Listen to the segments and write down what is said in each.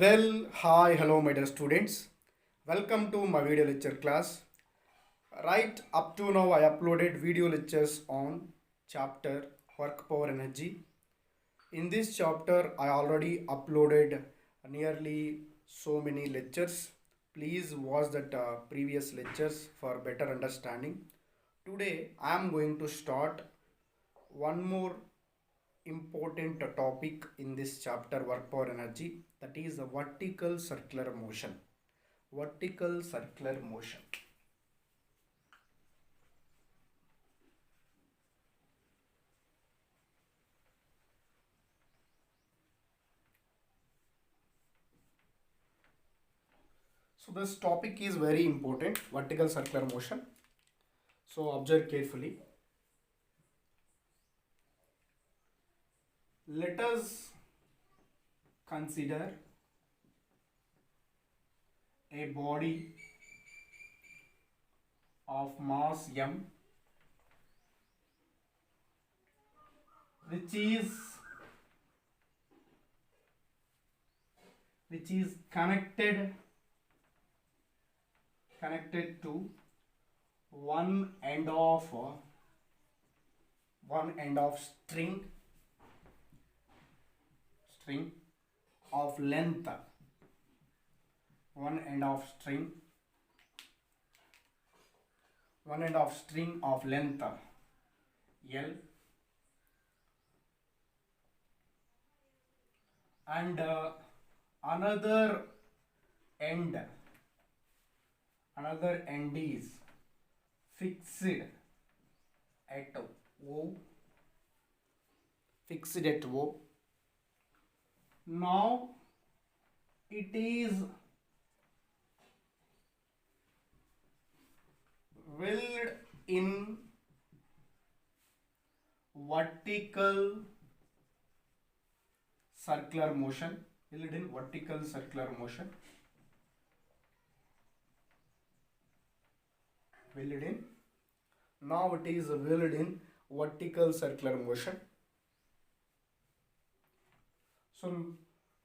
Well, hi, hello, my dear students. Welcome to my video lecture class. Right up to now, I uploaded video lectures on chapter Work Power Energy. In this chapter, I already uploaded nearly so many lectures. Please watch that previous lectures for better understanding. Today, I am going to start one more important topic in this chapter work power energy, that is the vertical circular motion. Vertical circular motion. So this topic is very important, vertical circular motion. So observe carefully. Let us consider a body of mass m, which is connected to one end of string of length, one end of string of length L, and another end is fixed at O. Now it is willed in vertical circular motion. Now it is willed in vertical circular motion. So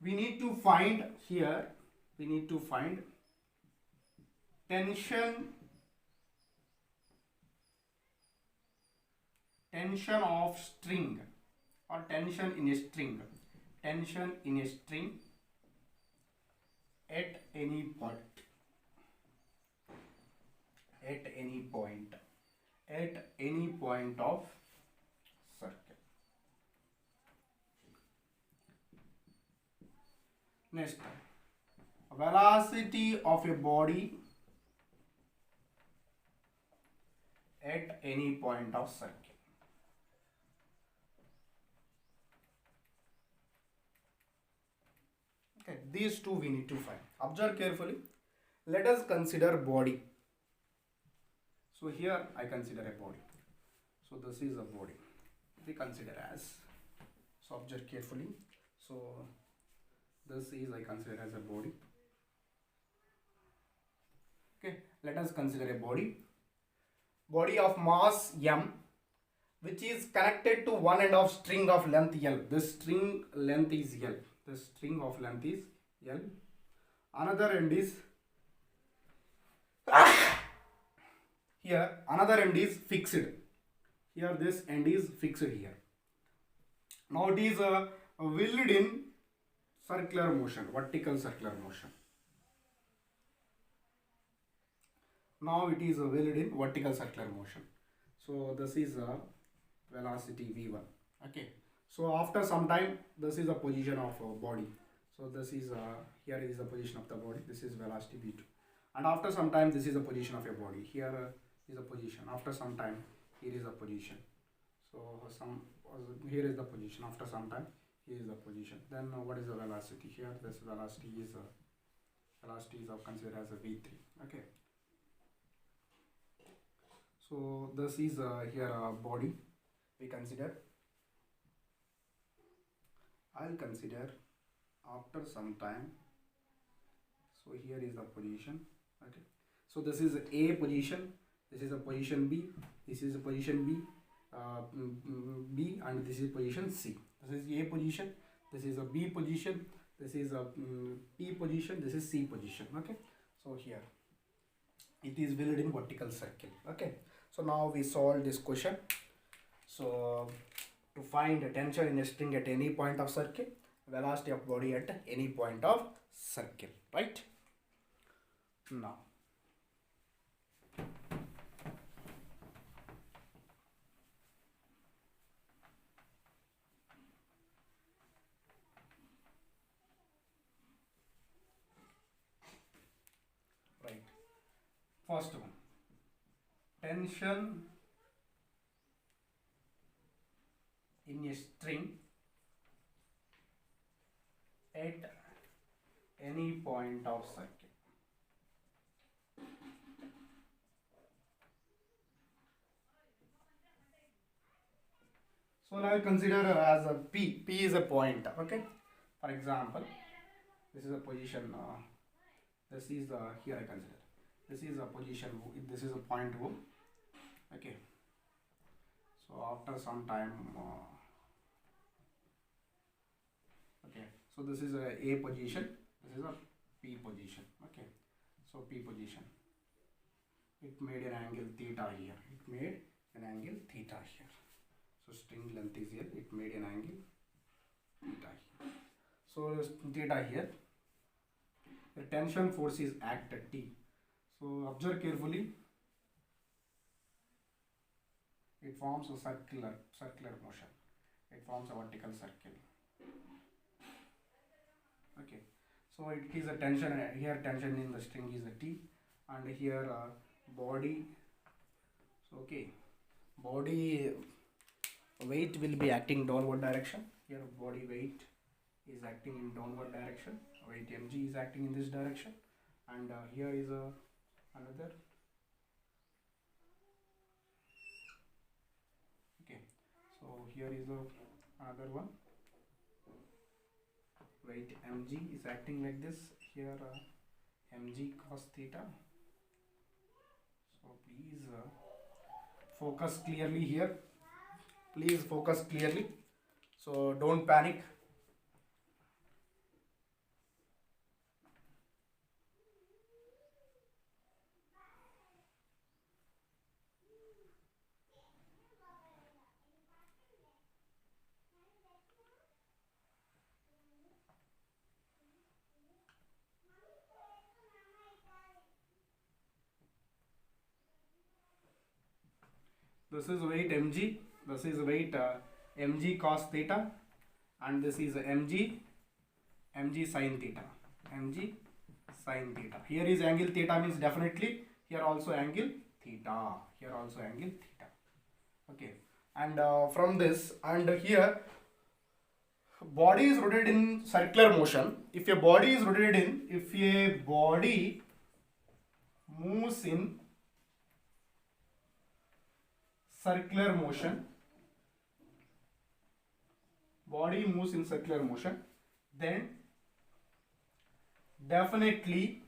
we need to find tension of string, or tension in a string at any point of circle. Next, velocity of a body at any point of circle. Okay, these two we need to find. Observe carefully. Let us consider body. So here I consider a body. So this is a body. We consider as. So observe carefully. So this is I consider as a body. Okay, let us consider a body of mass m, which is connected to one end of string of length L. This string length is L. This string of length is L. Another end is here. Another end is fixed. Here this end is fixed here. Now it is willed in circular motion, vertical circular motion. Now it is willed in vertical circular motion. So this is a velocity v1. Okay. So after some time, this is the position of body. So this is here is the position of the body. This is velocity v2. And after some time, this is the position of your body. Here is the position. After some time, here is the position. So here is the position. After some time, here is the position. Then what is the velocity? Here this velocity is considered as a v3. Okay. So this is here body. We consider. I'll consider after some time. So here is the position. Okay. So this is A position. This is a position B. This is a position B. B, and this is position C. This is A position. This is a B position. this is a P position, this is C position. Okay, so here it is filled in vertical circle. Okay, so now we solve this question. So to find tension in a string at any point of circle, velocity of body at any point of circle, right? Now right, first one, tension in a string at any point of circle. So now consider as a P. P is a point. Okay. For example, this is a position. This is here I consider. This is a position. This is a point O. Okay. So after some time, okay. So this is a position. This is a P position. Okay. So P position. It made an angle theta here. It made an angle theta here. So string length is here. It made an angle theta here. So theta here. The tension force is act at T. So observe carefully. It forms a circular motion. It forms a vertical circle. Okay. So it is a tension here. Tension in the string is a T, and here body. So okay, body weight will be acting downward direction. Here body weight is acting in downward direction. Weight mg is acting in this direction, and here is another. Okay, so here is another one. Weight mg is acting like this. Here mg cos theta. So please focus clearly here. Please focus clearly. So don't panic. This is weight mg. This is weight mg cos theta, and this is mg sin theta. Mg sin theta. Here is angle theta, means definitely here also angle theta. Here also angle theta. Okay, and from this and here body is rotated in circular motion. If a body moves in circular motion, then definitely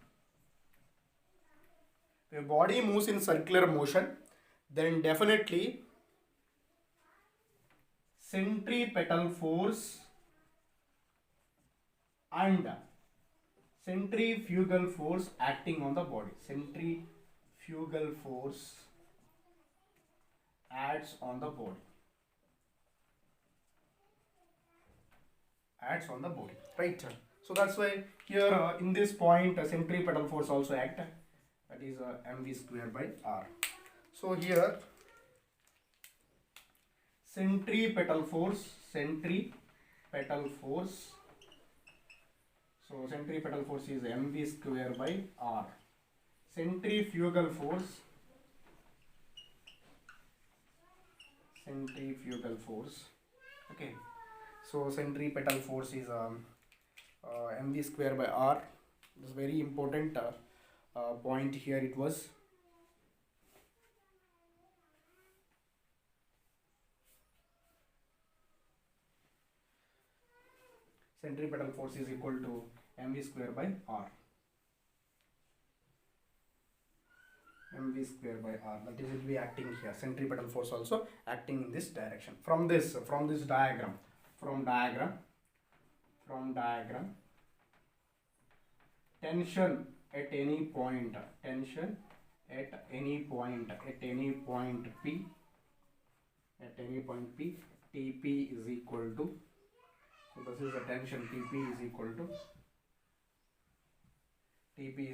if a body moves in circular motion, then definitely centripetal force and centrifugal force acting on the body. Centrifugal force acts on the body. Right? So that's why here in this point centripetal force also act. That is mv square by r. So here centripetal force. So centripetal force is mv square by r. Centrifugal force. Okay. So centripetal force is mv square by r. This is very important point here. It was centripetal force is equal to mv square by r. mv square by r, that is, it will be acting here. Centripetal force also acting in this direction. From this diagram, tension at any point, tension at any point, at any point P, at any point P, Tp is equal to, so this is the tension, Tp is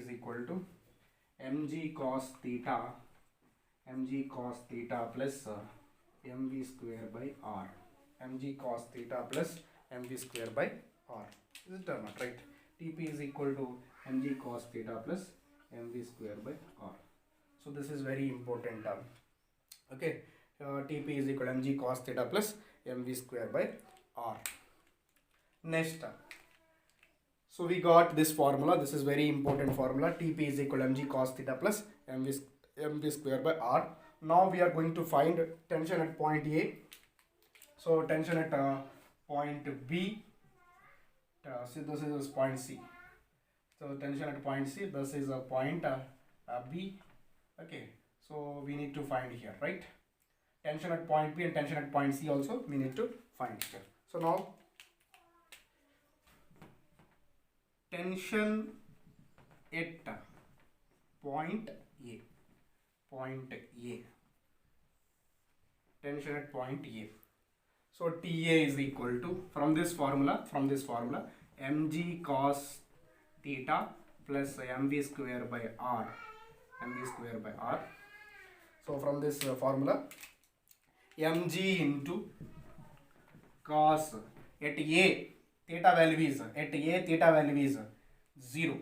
equal to mg cos theta, mg cos theta plus mv square by r, mg cos theta plus mv square by r. Is it or not, right? Tp is equal to mg cos theta plus mv square by r. So this is very important term. Okay, Tp is equal to mg cos theta plus mv square by r. Next term. So we got this formula. This is very important formula. Tp is equal to mg cos theta plus mv square by r. Now we are going to find tension at point A. So tension at point B. So this is point C. So tension at point C. This is a point B. Okay. So we need to find here, right? Tension at point B and tension at point C also we need to find here. So now tension at point A, tension at point A. So Ta is equal to, from this formula, mg cos theta plus mv square by r, So from this formula, mg into cos at A, theta value is 0,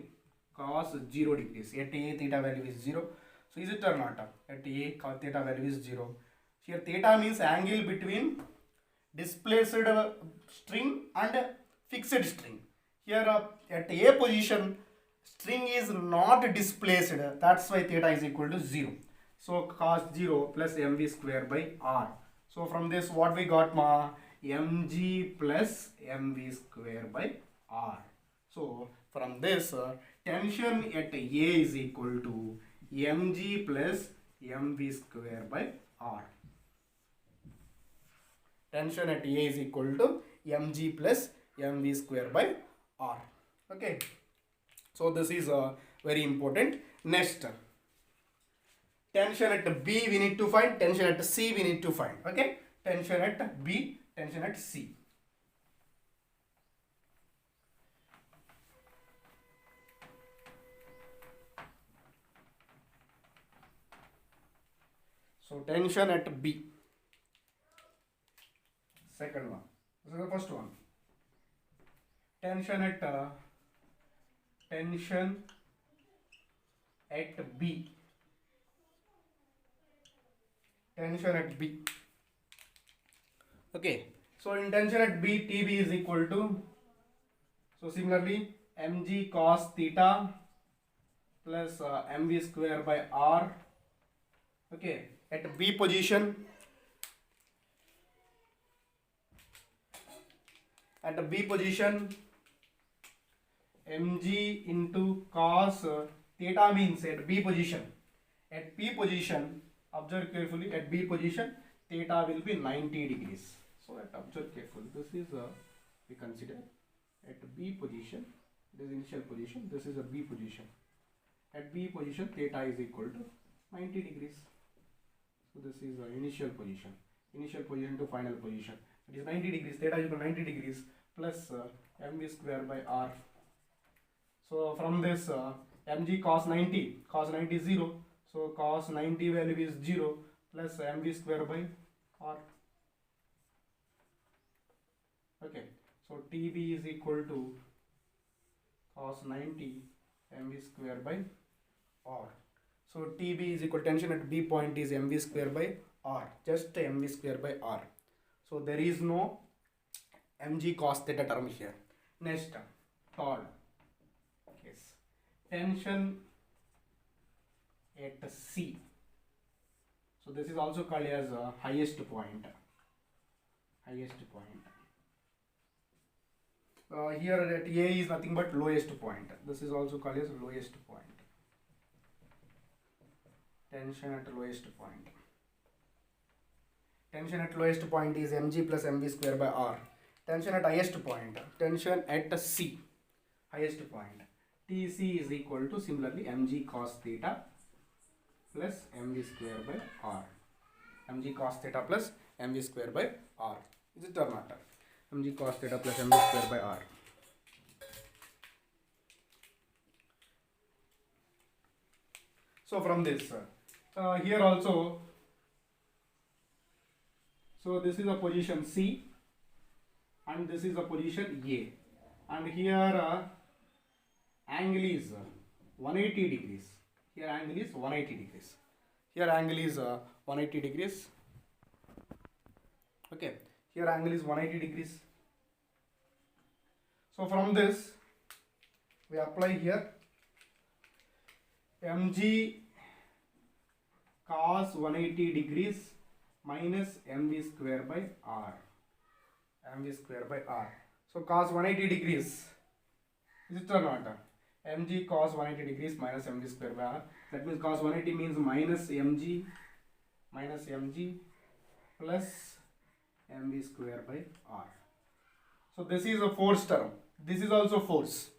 cos 0 degrees. At A theta value is 0. So is it or not? At A cos theta value is 0. Here theta means angle between displaced string and fixed string. Here at A position, string is not displaced. That's why theta is equal to 0. So cos 0 plus mv square by r. So from this what we got, mg plus mv square by r. So from this tension at A is equal to mg plus mv square by r. Tension at A is equal to mg plus mv square by r. Okay. So this is very important. Next, tension at B we need to find, tension at C we need to find. Okay. Tension at B, tension at C. So tension at B. Second one. This is the first one. Tension at B. Tension at B. Okay. So in tension at B, Tb is equal to, so similarly mg cos theta plus mv square by r. Okay. At B position, mg into cos theta means at B position. At P position, observe carefully, at B position theta will be 90 degrees. So observe carefully. This is we consider at B position, this is initial position, this is a B position. At B position theta is equal to 90 degrees. So this is the initial position to final position. It is 90 degrees, theta is equal to 90 degrees plus mv square by r. So from this mg cos 90 is 0. So cos 90 value is 0 plus mv square by r. Okay. So Tb is equal to cos 90 mv square by r. So Tb is equal to, tension at B point is mv square by r, just mv square by r. So there is no mg cos theta term here. Next term, third case, tension at C. So this is also called as highest point. Here at A is nothing but lowest point. This is also called as lowest point. Tension at lowest point. Tension at lowest point is mg plus mv square by r. Tension at highest point, tension at C, highest point, Tc is equal to similarly mg cos theta plus mv square by r. Mg cos theta plus mv square by r. Is it or not? Mg cos theta plus mv square by r. So from this, here also, so this is a position C and this is a position A, and here angle is 180 degrees. Here angle is 180 degrees. Here angle is 180 degrees. Okay, here angle is 180 degrees. So from this, we apply here mg cos 180 degrees minus mv square by r. Mv square by r. So cos 180 degrees. Is it or not? Mg cos 180 degrees minus mv square by r. That means cos 180 means minus mg plus mv square by r. So this is a force term. This is also force.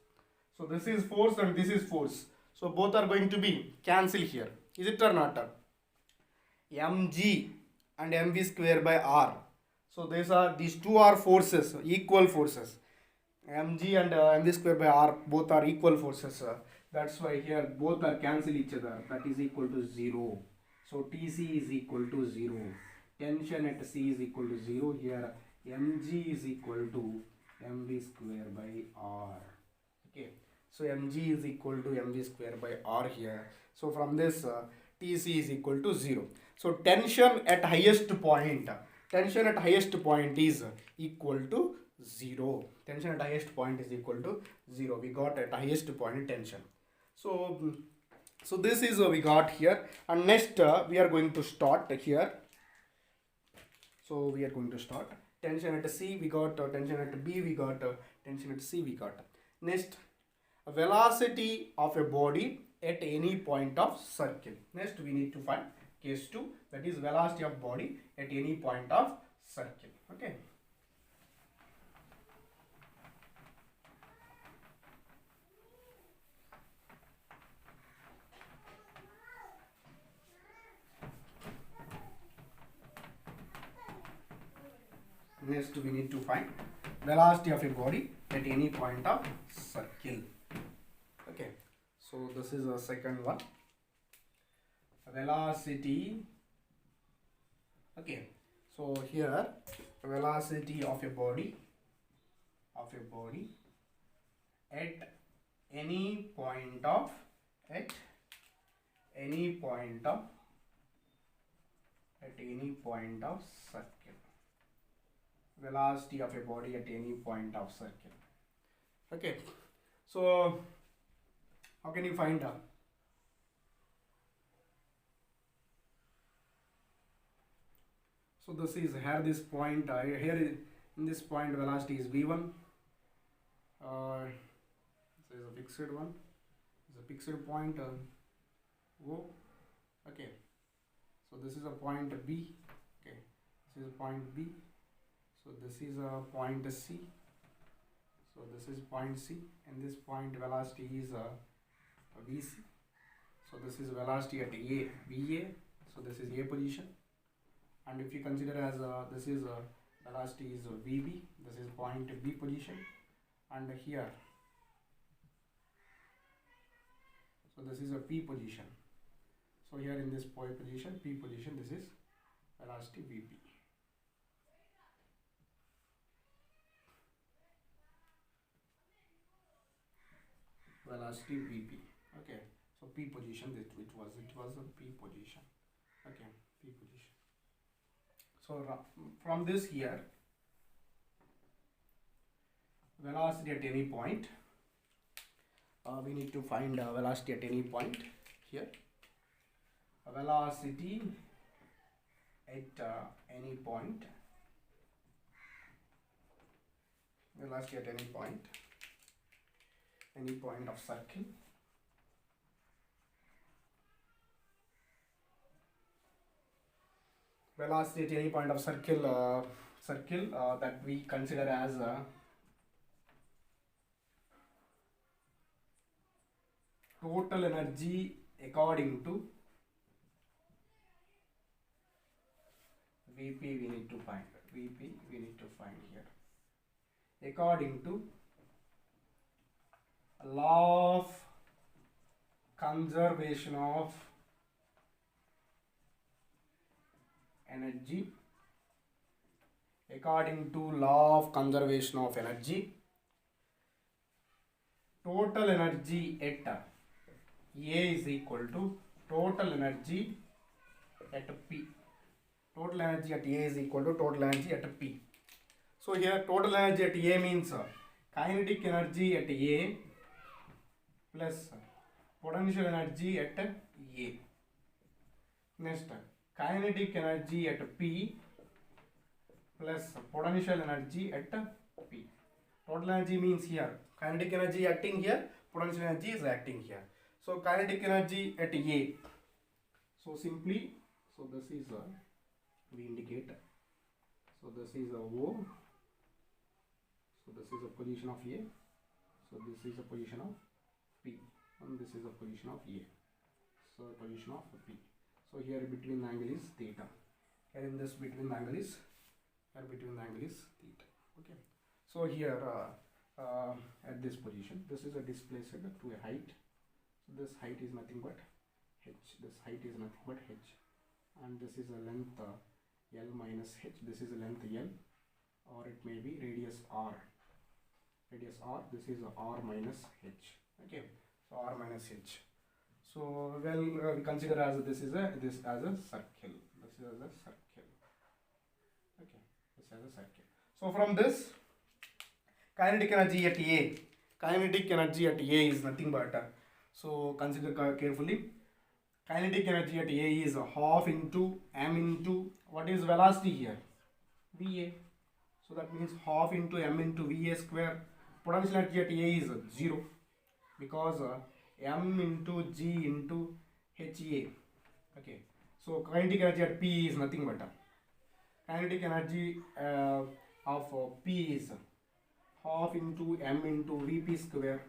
So this is force and this is force. So both are going to be cancelled here. Is it or not? Mg and mv square by r. So these two are forces, equal forces. Mg and mv square by r both are equal forces. That's why here both are cancel each other. That is equal to 0. So Tc is equal to 0. Tension at C is equal to 0. Here mg is equal to mv square by r. Okay. So mg is equal to mv square by r here. So from this Tc is equal to 0. So tension at highest point is equal to 0. Tension at highest point is equal to 0. We got at highest point tension. So this is we got here, and next we are going to start here. So we are going to start tension at C, we got tension at B, we got tension at C, we got. Next, velocity of a body at any point of circle. Next we need to find case 2, that is velocity of body at any point of circle. Okay. Next we need to find velocity of a body at any point of circle. Okay, so this is the second one, velocity. Okay, so here velocity of a body at any point of circle. Velocity of a body at any point of circle. Okay, so how can you find out? So this is here, this point here in this point velocity is v1. This is a fixed one. It's a fixed point O. Okay, so this is a point B. Okay, this is a point B. So this is a point C. So this is point C, and this point velocity is Vc. So this is velocity at A, VA. So this is A position. And if you consider as this is velocity is VB, this is point B position, and here, so this is a P position. So here in this position, P position, this is velocity VB. Velocity VB. Okay, so P position, it was a P position. Okay, P position. So from this here, velocity at any point, we need to find velocity at any point here. Velocity at any point, velocity at any point of circle. Velocity at any point of circle, that we consider as total energy according to Vp we need to find. Vp we need to find here. According to law of conservation of energy. According to law of conservation of energy, total energy at A is equal to total energy at P. Total energy at A is equal to total energy at P. So here total energy at A means kinetic energy at A plus potential energy at A. Next, kinetic energy at P plus potential energy at P. Total energy means here kinetic energy acting here, potential energy is acting here. So kinetic energy at A. So simply, so this is we indicate. So this is a O. So this is a position of A. So this is a position of P, and this is a position of A. So position of P. So here between the angle is theta. Here in this between the angle is theta. Okay. So here at this position, this is a displaced to a height. So this height is nothing but h. This height is nothing but h, and this is a length L minus h. This is a length L, or it may be radius R. Radius R. This is a R minus h. Okay. So R minus h. So well, we consider as this as a circle. This is a circle. Okay. This as a circle. So from this, kinetic energy at A. Kinetic energy at A is nothing but so consider carefully. Kinetic energy at A is half into m into what is velocity here? Va. So that means half into m into Va square. Potential energy at A is 0 because m into g into Ha. Okay. So kinetic energy at P is nothing but kinetic energy of P is half into m into Vp square.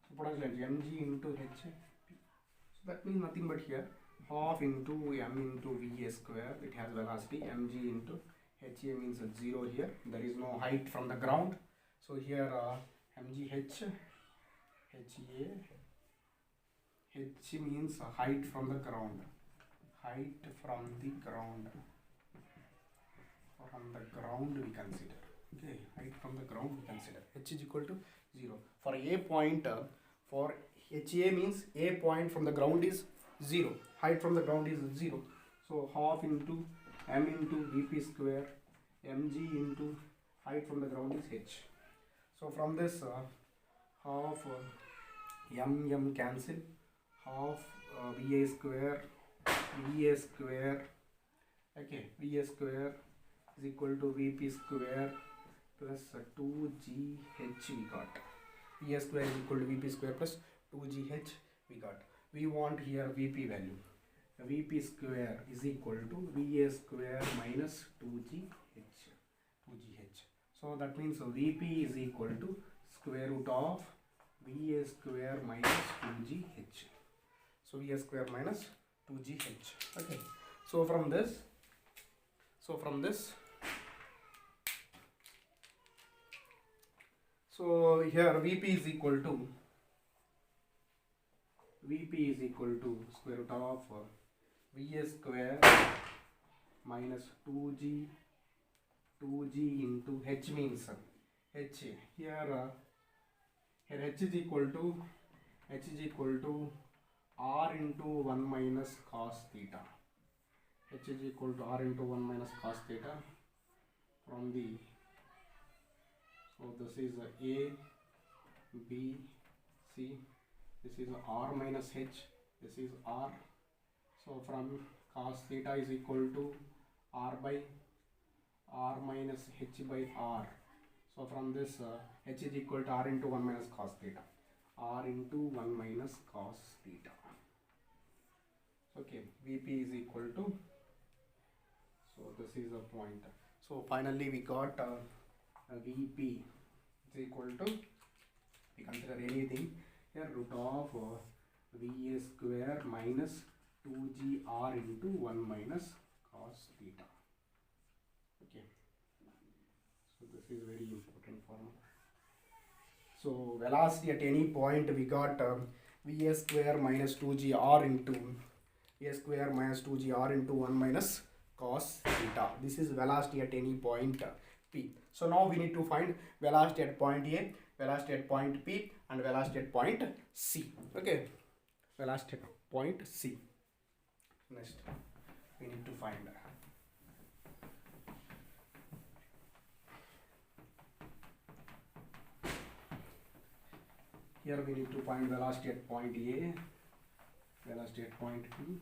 So potential energy mg into H. So that means nothing but here half into m into Va square. It has velocity mg into Ha means 0 here. There is no height from the ground. So here mgh, Ha, h means height from the ground. Height from the ground. From the ground we consider. Okay, height from the ground we consider. H is equal to 0. For a point, for HA means a point from the ground is 0. Height from the ground is 0. So half into m into Vp square mg into height from the ground is h. So from this half m cancel, half Va square, okay, Va square is equal to Vp square plus 2gh we got. Va square is equal to Vp square plus 2gh we got. We want here Vp value. Vp square is equal to Va square minus 2gh. So that means Vp is equal to square root of Va square minus 2gh. So Va square minus 2gh. Okay. So from this, so here Vp is equal to square root of Va square minus 2g into h means h. Here h is equal to r into 1 minus cos theta. H is equal to r into 1 minus cos theta from the, so this is a, b, c, this is r minus h, this is r. So from cos theta is equal to r by r minus h by r. So from this h is equal to r into 1 minus cos theta. R into 1 minus cos theta. Okay, Vp is equal to, so this is a point. So finally we got Vp is equal to, we consider anything here, root of VA square minus 2GR into 1 minus cos theta. Okay, so this is very important formula. So velocity at any point we got VA square minus 2GR into VA square minus 2GR into 1 minus cos theta. This is velocity at any point P. So now we need to find velocity at point A, velocity at point P, and velocity at point C. Okay, velocity at point C. Next we need to find here we need to find velocity at point A, velocity at point P.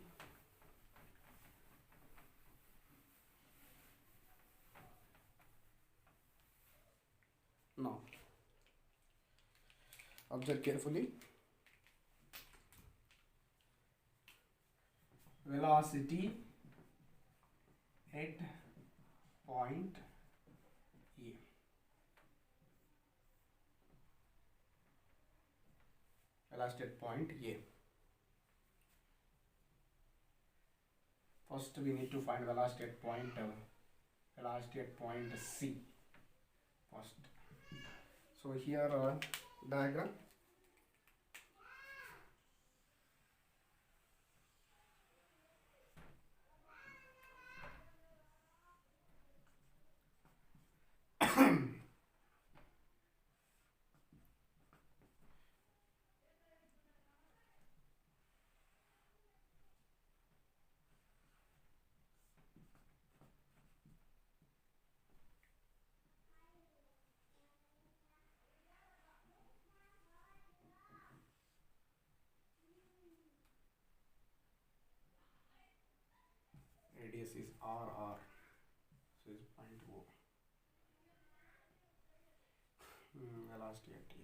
Now observe carefully. Velocity at point A. Velocity at point A. First we need to find velocity at point C first. So here diagram. Radius is RR, so is point O. Velocity at A.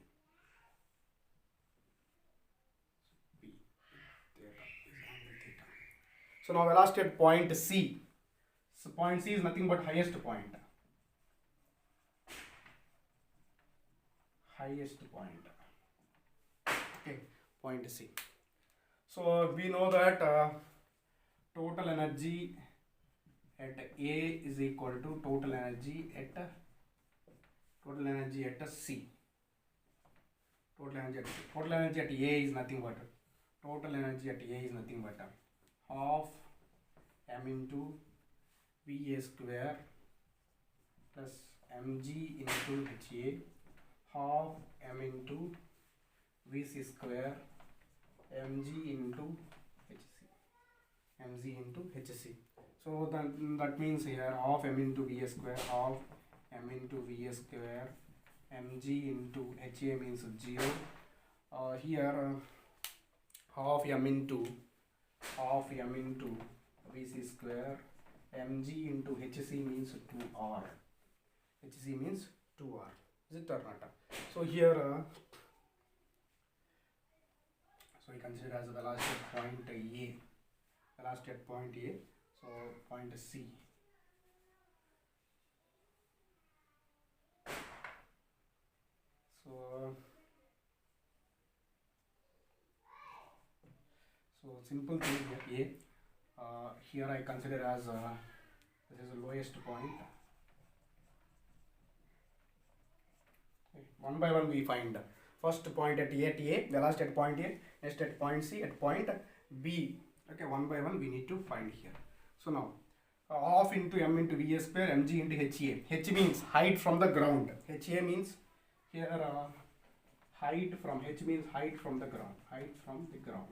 P theta is angle theta. So now velocity at point C. So point C is nothing but highest point. Highest point. Okay, point C. So we know that total energy at A is equal to total energy at C. Total energy at A is nothing but half m into VA square plus mg into HA, half m into VC square mg into HC. So that means here half m into VA square, half m into VA square, mg into HA means 0. Here half m into VC square, mg into HC means 2r. HC means 2r. Is it or not? So here so we consider as a velocity at point A. Velocity at point A, so point C. So simple thing here A. Here I consider as this is the lowest point. Okay. One by one we find first point at A, velocity at point A, next at point C, at point B. Okay, one by one we need to find here. So now half into m into VA square, mg into HA. H means height from the ground. HA means here height from H means height from the ground. Height from the ground.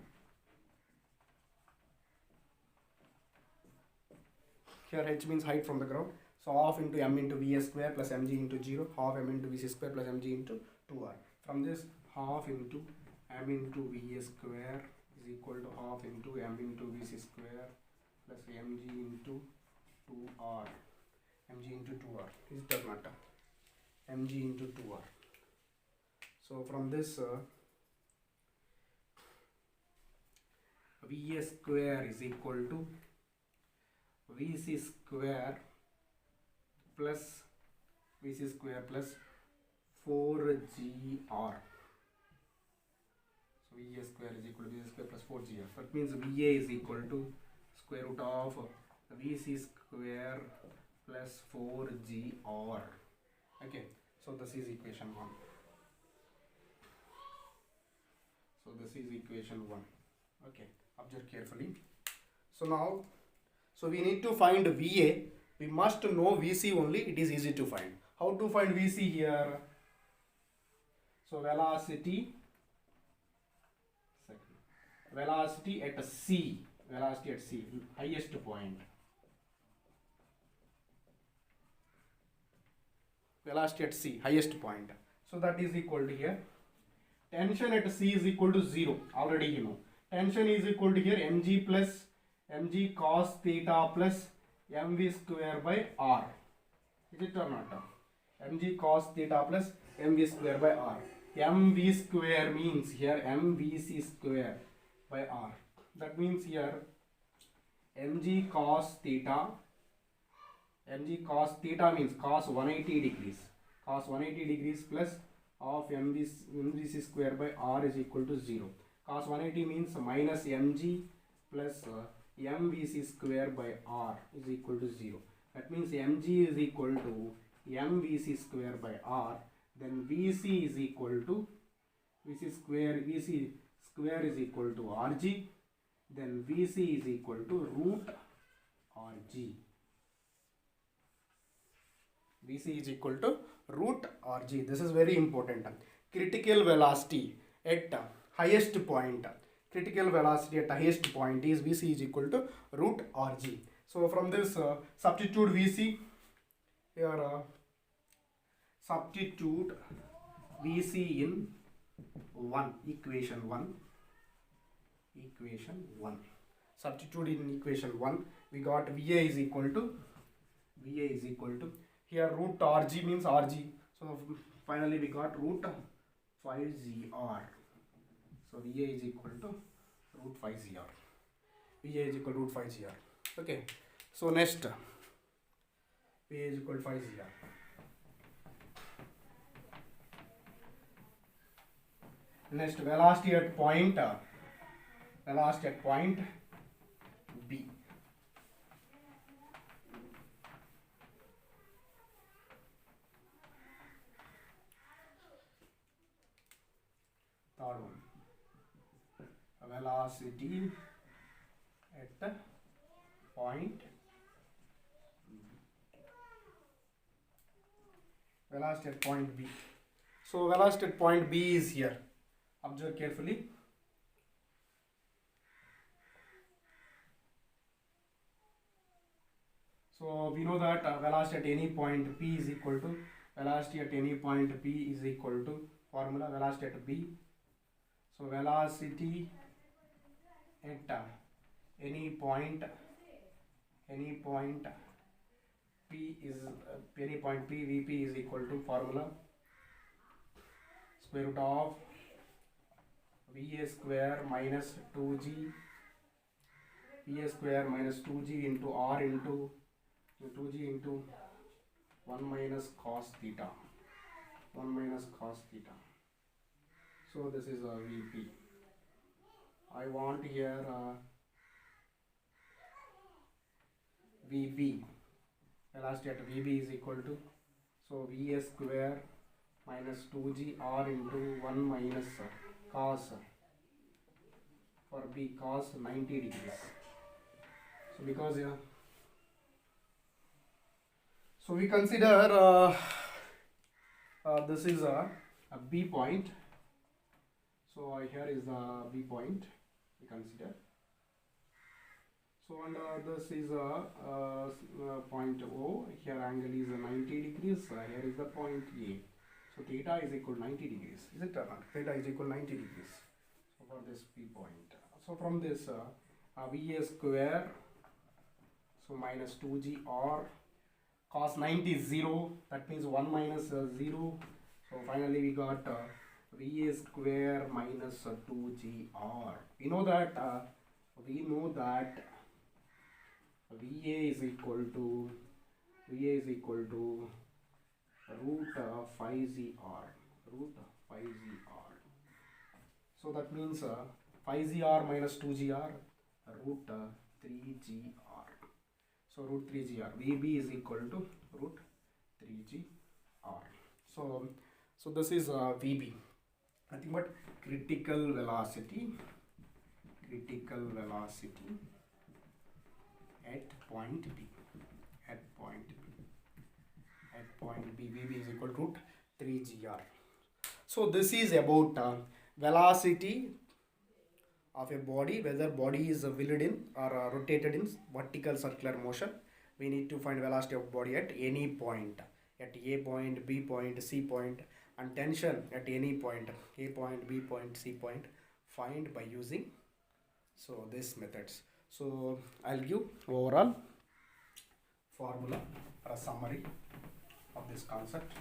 Here H means height from the ground. So half into m into VA square plus mg into 0. Half m into VC square plus mg into 2r. From this half into m into VA square is equal to half into m into VC square plus mg into 2r. mg into 2r. Is it or not? mg into 2r. So from this VA square is equal to VC square plus 4GR. So VA square is equal to VA square plus 4GR. That means VA is equal to square root of VC square plus 4GR. Okay, so this is equation 1. So this is equation 1. Okay, observe carefully. So now, so we need to find VA. We must know VC only. It is easy to find. How to find VC here? So velocity at C, highest point. Velocity at C, highest point. So that is equal to here. Tension at C is equal to 0. Already you know. Tension is equal to here mg plus mg cos theta plus mv square by r. Is it or not? Mg cos theta plus mv square by r. Mv square means here mvc square by r. That means here mg cos theta means cos 180 degrees. Cos 180 degrees plus of mvc square by r is equal to 0. Cos 180 means minus mg plus mvc square by r is equal to 0. That means mg is equal to mvc square by r. Then vc is equal to vc square is equal to rg. Then vc is equal to root rg. Vc is equal to root rg. This is very important. Critical velocity at highest point. Critical velocity at highest point is Vc is equal to root rg. So from this substitute Vc here. Substitute Vc in equation 1. Substitute in equation 1. We got Va is equal to here root rg means rg. So finally we got root 5gr. So Va is equal to root 5gr. Va is equal to root 5gr. Okay. So next Va is equal to 5gr. Next, velocity at point B. Third one, velocity at point B. Velocity at point B. So velocity at point B is here. Observe carefully. So we know that velocity at any point P is equal to formula velocity at B. So velocity at any point P Vp is equal to formula square root of Va square minus 2g into r into 2g into 1 minus cos theta. So this is a Vp. I want here Vb. Velocity at Vb is equal to, so Va square minus 2g r into 1 minus cos, for B cos 90 degrees. So because so we consider this is a B point. So here is the B point we consider. So and this is a point O. Here angle is 90 degrees. Here is the point A. So theta is equal to 90 degrees. Is it or not? Theta is equal to 90 degrees. So for this P point. So from this Va square, so minus 2g r cos 90 is 0. That means 1 minus 0. So finally we got Va square minus 2g r. We know that Va is equal to root 5gr. So that means 5gr minus 2gr root 3gr. So root 3gr. Vb is equal to root 3gr. So this is Vb. Nothing but critical velocity at point B. Vb is equal to root 3gr. So this is about velocity of a body, whether body is wheeled in or rotated in vertical circular motion. We need to find velocity of body at any point, at A point, B point, C point, and tension at any point, A point, B point, C point, find by using these methods. So I'll give overall formula or a summary of this concept.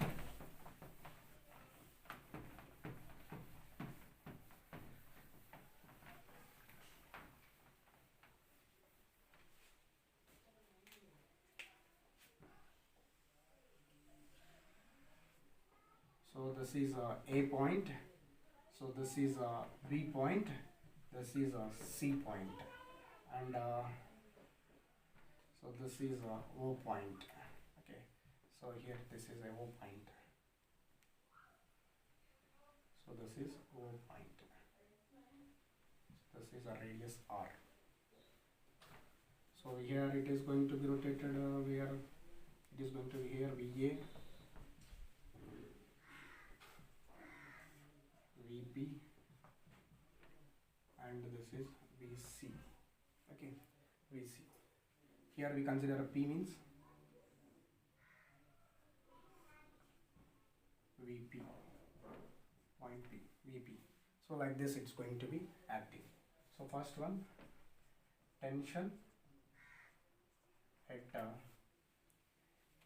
So this is A point, so this is B point, this is C point, and so this is O point. Okay, so here this is a O point, so this is O point, this is a radius R. So here it is going to be rotated where it is going to be here VA, VB, and this is VC. Okay, VC. Here we consider a P means VP, point P, VP. So like this it's going to be acting. So first one, tension at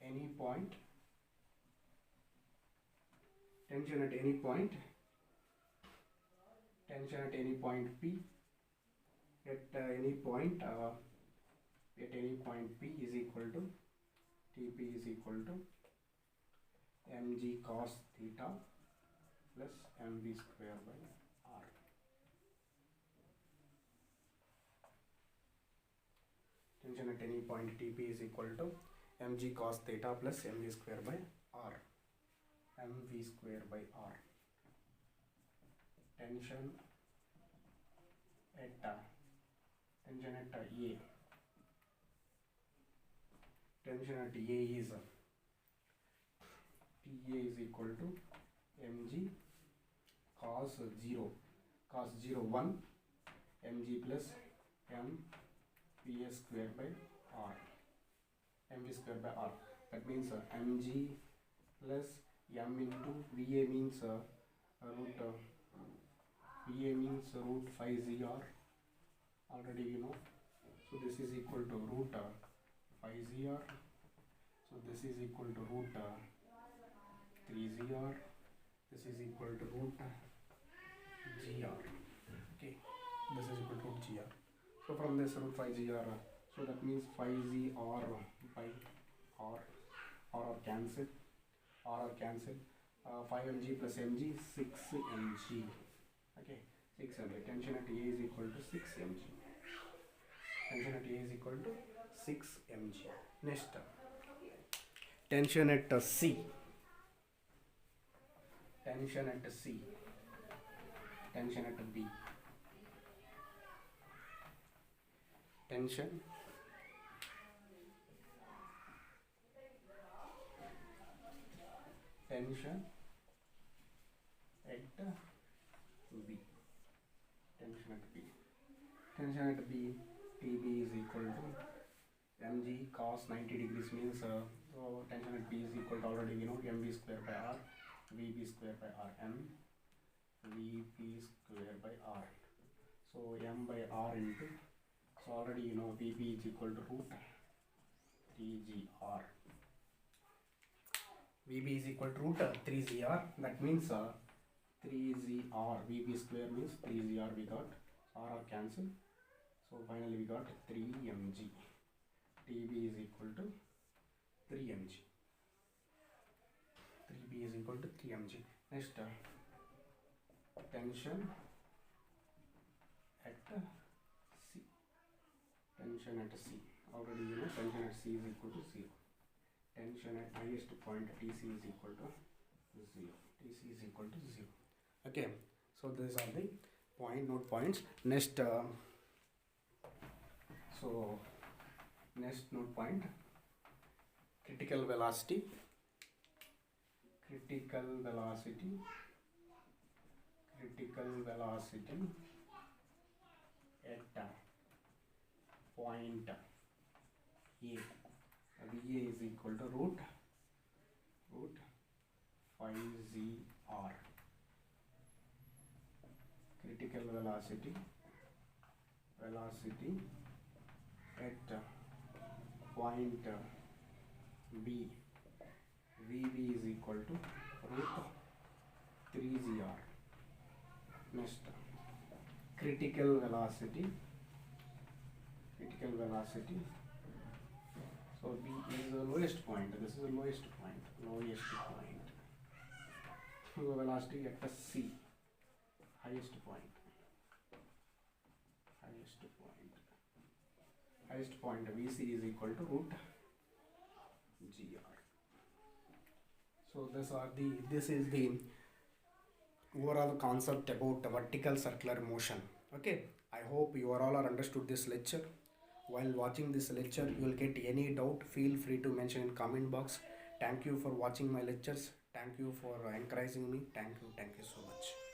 any point, tension at any point P, at any point P is equal to Tp is equal to mg cos theta plus mv square by r. Tension at any point Tp is equal to mg cos theta plus mv square by r. mv square by r. Tension at A. Tension at A is Ta is equal to mg cos 1 mg plus m Va square by r. mv square by r. That means mg plus m into Va means root 5gr. Already you know. So this is equal to root 5gr. So this is equal to root 3gr. This is equal to root gr. Okay, this is equal to root gr. So from this root 5gr, so that means 5gr by r cancel, 5mg plus mg, 6mg. Okay, 6mg. Tension at A is equal to 6mg. Tension at A is equal to 6mg. Next, tension at C. Tension at C. Tension at B. Tension at B. Tension at B. Tb is equal to mg cos 90 degrees means so tension at B is equal to, already we know, mv square by r, vb square by r, m vp square by r. So m by r into, so already you know vb is equal to root 3gr. vb is equal to root 3gr. That means 3gr. vb square means 3gr. We got r cancel. So finally we got 3mg. Tb is equal to 3mg. 3b is equal to 3mg. Next, tension C. Tension at C. Already you know tension at C is equal to 0. Tension at highest point Tc is equal to 0. Tc is equal to 0. Okay, so these are the node points. Next, next node point, critical velocity. Critical velocity at point A. VA is equal to root phi ZR. Critical velocity at point B. VB is equal to root 3ZR. Next, critical velocity. So B is the lowest point. This is the lowest point. So velocity at the C. Highest point. VC is equal to root GR. So this is the overall concept about vertical circular motion. Okay, I hope you all are understood this lecture. While watching this lecture, you will get any doubt, feel free to mention in comment box. Thank you for watching my lectures. Thank you for encouraging me. Thank you so much.